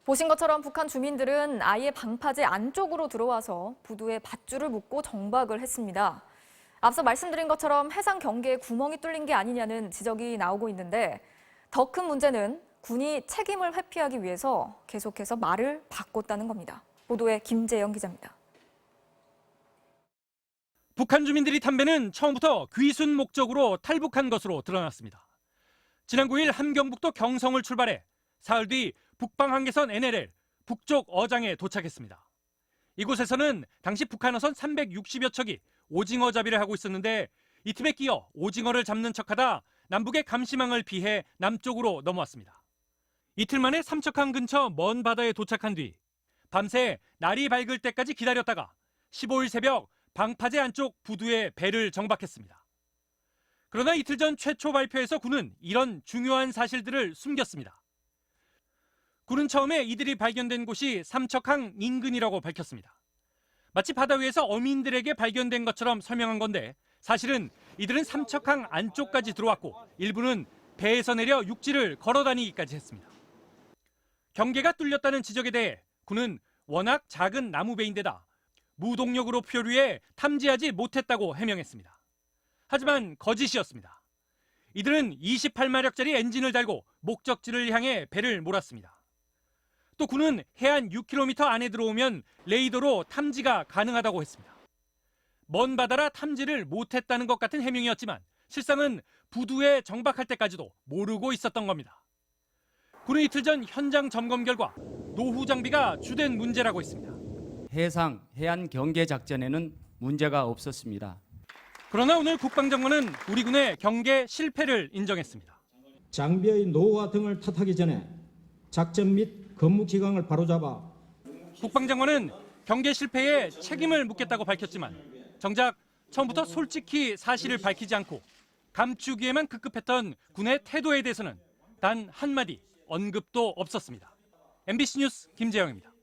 보신 것처럼 북한 주민들은 아예 방파제 안쪽으로 들어와서 부두에 밧줄을 묶고 정박을 했습니다. 앞서 말씀드린 것처럼 해상 경계에 구멍이 뚫린 게 아니냐는 지적이 나오고 있는데 더 큰 문제는 군이 책임을 회피하기 위해서 계속해서 말을 바꿨다는 겁니다. 보도에 김재영 기자입니다. 북한 주민들이 탐배는 처음부터 귀순 목적으로 탈북한 것으로 드러났습니다. 지난 9일 함경북도 경성을 출발해 사흘 뒤 북방 한계선 NLL 북쪽 어장에 도착했습니다. 이곳에서는 당시 북한 어선 360여 척이 오징어 잡이를 하고 있었는데 이 틈에 끼어 오징어를 잡는 척하다 남북의 감시망을 피해 남쪽으로 넘어왔습니다. 이틀 만에 삼척항 근처 먼 바다에 도착한 뒤 밤새 날이 밝을 때까지 기다렸다가 15일 새벽 방파제 안쪽 부두에 배를 정박했습니다. 그러나 이틀 전 최초 발표에서 군은 이런 중요한 사실들을 숨겼습니다. 군은 처음에 이들이 발견된 곳이 삼척항 인근이라고 밝혔습니다. 마치 바다 위에서 어민들에게 발견된 것처럼 설명한 건데 사실은 이들은 삼척항 안쪽까지 들어왔고 일부는 배에서 내려 육지를 걸어 다니기까지 했습니다. 경계가 뚫렸다는 지적에 대해 군은 워낙 작은 나무배인데다 무동력으로 표류해 탐지하지 못했다고 해명했습니다. 하지만 거짓이었습니다. 이들은 28마력짜리 엔진을 달고 목적지를 향해 배를 몰았습니다. 또 군은 해안 6km 안에 들어오면 레이더로 탐지가 가능하다고 했습니다. 먼 바다라 탐지를 못했다는 것 같은 해명이었지만 실상은 부두에 정박할 때까지도 모르고 있었던 겁니다. 군은 이틀 전 현장 점검 결과 노후 장비가 주된 문제라고 했습니다. 해안 경계 작전에는 문제가 없었습니다. 그러나 오늘 국방장관은 우리 군의 경계 실패를 인정했습니다. 장비의 노후화 등을 탓하기 전에 작전 및 근무 기강을 바로잡아 국방장관은 경계 실패에 책임을 묻겠다고 밝혔지만 정작 처음부터 솔직히 사실을 밝히지 않고 감추기에만 급급했던 군의 태도에 대해서는 단 한마디 언급도 없었습니다. MBC 뉴스 김재영입니다.